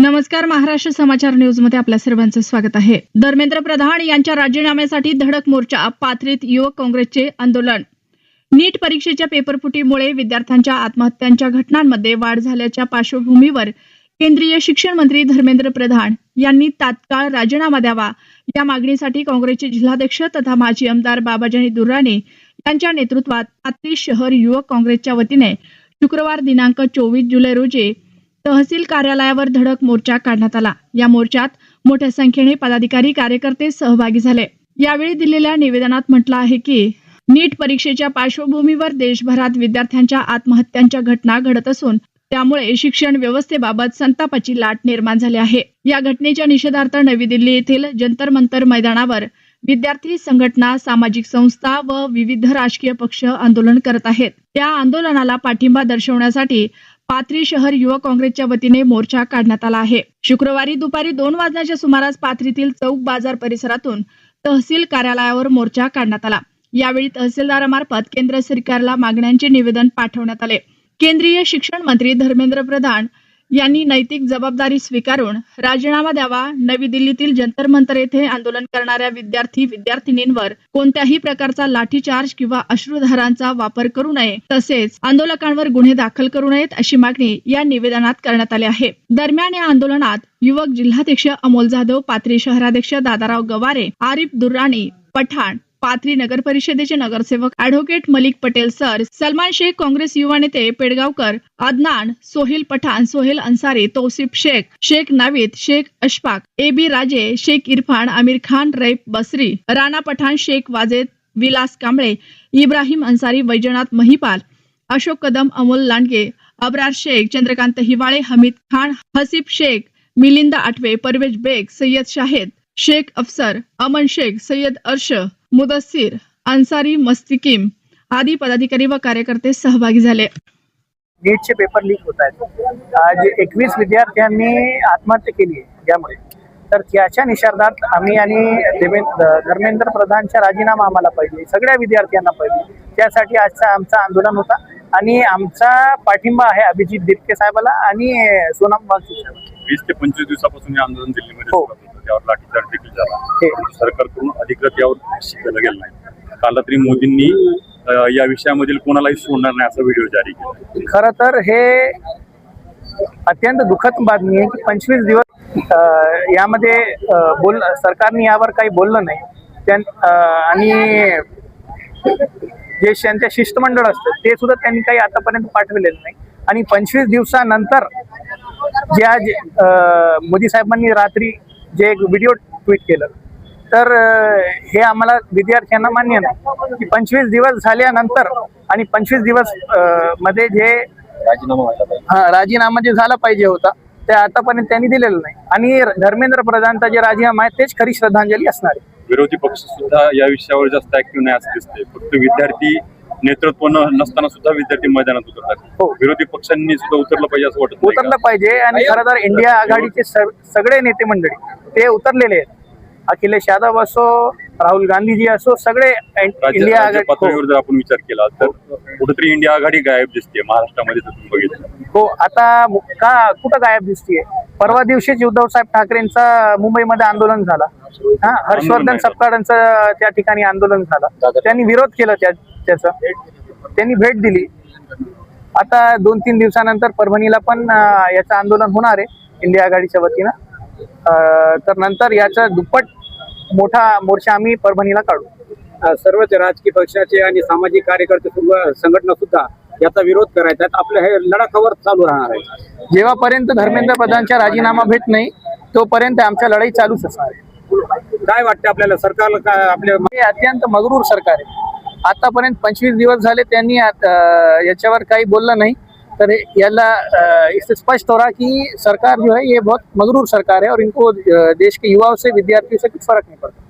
नमस्कार, महाराष्ट्र समाचार न्यूज मध्ये आपल्या सर्वांचं स्वागत आहे। धर्मेंद्र प्रधान यांच्या राजीनाम्यासाठी धडक मोर्चा, पाथरीत युवक काँग्रेसचे आंदोलन। नीट परीक्षेच्या पेपरफुटीमुळे विद्यार्थ्यांच्या आत्महत्यांच्या घटनांमध्ये वाढ झाल्याच्या पार्श्वभूमीवर केंद्रीय शिक्षण मंत्री धर्मेंद्र प्रधान यांनी तात्काळ राजीनामा द्यावा या मागणीसाठी काँग्रेसचे जिल्हाध्यक्ष तथा माजी आमदार बाबाजानी दुर्राणी यांच्या नेतृत्वात पाथरी शहर युवक काँग्रेसच्या वतीने शुक्रवार दिनांक 24 जुलै रोजी तहसील कार्यालयावर धडक मोर्चा काढण्यात आला। या मोर्चात मोठ्या संख्येने पदाधिकारी कार्यकर्ते सहभागी झाले। यावेळी दिलेल्या निवेदनात म्हटलं आहे की नीट परीक्षेच्या पार्श्वभूमीवर देशभरात विद्यार्थ्यांच्या आत्महत्यांच्या घटना घडत असून त्यामुळे शिक्षण व्यवस्थेबाबत संतापाची लाट निर्माण झाली आहे। या घटनेच्या निषेधार्थ नवी दिल्ली येथील जंतर मंतर मैदानावर विद्यार्थी संघटना, सामाजिक संस्था व विविध राजकीय पक्ष आंदोलन करत आहेत। त्या आंदोलनाला पाठिंबा दर्शवण्यासाठी पाथरी शहर युवक काँग्रेसच्या वतीने मोर्चा काढण्यात आला आहे। शुक्रवारी दुपारी 2 वाजण्याच्या सुमारास पाथरीतील चौक बाजार परिसरातून तहसील कार्यालयावर मोर्चा काढण्यात आला। यावेळी तहसीलदारामार्फत केंद्र सरकारला मागण्यांचे निवेदन पाठवण्यात आले। केंद्रीय शिक्षण मंत्री धर्मेंद्र प्रधान यांनी नैतिक जबाबदारी स्वीकारून राजीनामा द्यावा। नवी दिल्लीतील जंतर मंतर येथे आंदोलन करणाऱ्या विद्यार्थी-विद्यार्थिनींवर कोणत्याही प्रकारचा लाठीचार्ज किंवा अश्रुधारांचा वापर करू नये, तसेच आंदोलकांवर गुन्हे दाखल करू नयेत अशी मागणी या निवेदनात करण्यात आली आहे। दरम्यान या आंदोलनात युवक जिल्हाध्यक्ष अमोल जाधव, पाथरी शहराध्यक्ष दादाराव गवारे, आरिफ दुर्राणी पठाण, पाथरी नगर परिषदेचे नगरसेवक ॲडव्होकेट मलिक पटेल सर, सलमान शेख, काँग्रेस युवा नेते पेडगावकर, अदनान, सोहेल पठाण, सोहेल अन्सारी, तौसिफ शेख, शेख नावीद, शेख अशफाक, AB राजे, शेख इरफान, आमिर खान, रैफ बसरी, राणा पठाण, शेख वाजेद, विलास कांबळे, इब्राहिम अन्सारी, वैजनाथ महिपाल, अशोक कदम, अमोल लांडगे, अब्रार शेख, चंद्रकांत हिवाळे, हमीद खान, हसीब शेख, मिलिंद आठवे, परवेज बेग, सय्यद शाहिद, शेख अफसर, अमन शेख, सय्यद अर्श, मुदस्सिर अन्सारी, मस्तिकीम आदी पदाधिकारी व कार्यकर्ते सहभागी झाले। नीटचे पेपर लीक होत आहेत। आज 21 विद्यार्थ्यांनी आत्महत्या केली आहे त्यामुळे, तर त्याच्या निषेधार्थ आम्ही आणि धर्मेंद्र प्रधानचा राजीनामा आम्हाला पाहिजे, सगळ्या विद्यार्थ्यांना पाहिजे। त्यासाठी आजचा आमचा आंदोलन होता आणि आमचा पाठिंबा आहे अभिजित दिपके साहेबाला आणि सोनम वांगचुक साहेबांना। 20 ते 25 दिवसापासून हे आंदोलन दिल्लीमध्ये सुरू होतं, त्यावर लाठीचार्ज देखील झाला। सरकारकडून अधिकृत यावर केलं गेलं नाही। काल रात्री मोदींनी या विषयामधील कोणालाही सोडणार नाही असा व्हिडिओ जारी केला। खरं तर हे अत्यंत दुःखद बातमी आहे की 25 दिवस यामध्ये सरकारने यावर काही बोललं नाही आणि जे त्यांच्या शिष्टमंडळ असतं ते सुद्धा त्यांनी काही आतापर्यंत पाठवलेलं नाही। आणि 25 दिवसानंतर जे आज मोदी साहेबांनी रात्री जे एक व्हिडिओ ट्विट केलं, तर हे आम्हाला विद्यार्थ्यांना मान्य नाही की 25 दिवस झाल्यानंतर आणि 25 दिवस मध्ये जे राजीनामा जे झाला पाहिजे होता ते आतापर्यंत त्यांनी दिलेलं नाही। आणि धर्मेंद्र प्रधानचा जे राजीनामा आहे तेच खरी श्रद्धांजली असणार आहे। विरोधी पक्ष सुद्धा या विषयावर जास्त ऍक्टिव्ह नाही असं दिसतंय। फक्त विद्यार्थी नेतृत्व नसताना सुद्धा विद्यार्थी मैदानात उतरतात। हो, विरोधी पक्षांनी सुद्धा उतरलं पाहिजे असं वाटतं। उतरलं पाहिजे आणि खरं तर इंडिया आघाडीचे सगळे नेते मंडळी ते उतरलेले आहेत। अखिलेश यादव असो, राहुल गांधीजी असो, सगळे इंडिया आघाडी पातळीवर जर आपण विचार केला तर कुठेतरी इंडिया आघाडी गायब दिसते महाराष्ट्रामध्ये तुम्ही बघितलं। हो, आता कुठं गायब दिसतीये? परवा दिवशीच उद्धव साहेब ठाकरेंचा मुंबईमध्ये आंदोलन झाला। हर्षवर्धन सपकाळांचं त्या ठिकाणी आंदोलन झालं, त्यांनी विरोध केला त्याचा, त्यांनी भेट दिली। आता 2-3 दिवसानंतर परभणीला पण याचं आंदोलन होणार आहे इंडिया आघाडीच्या वतीनं। तर नंतर याचा दुप्पट मोठा मोर्चा आम्ही परभणीला काढू। सर्वच राजकीय पक्षाचे आणि सामाजिक कार्यकर्ते संघटना सुद्धा याचा विरोध करायचा, आपल्या हे लढाकावर चालू राहणार आहे। जेव्हापर्यंत धर्मेंद्र प्रधानचा राजीनामा भेट नाही तोपर्यंत आमच्या लढाई चालूच असणार आहे। काय वाटतं आपल्याला सरकारला? हे अत्यंत मगरूर सरकार आहे। आतापर्यंत 25 दिवस झाले त्यांनी याच्यावर काही बोललं नाही, तर याला इससे स्पष्ट हो रहा कि सरकार जो है ये बहुत मगरूर सरकार है और इनको देश के युवाओं से, विद्यार्थियों से कुछ फर्क नहीं पड़ता।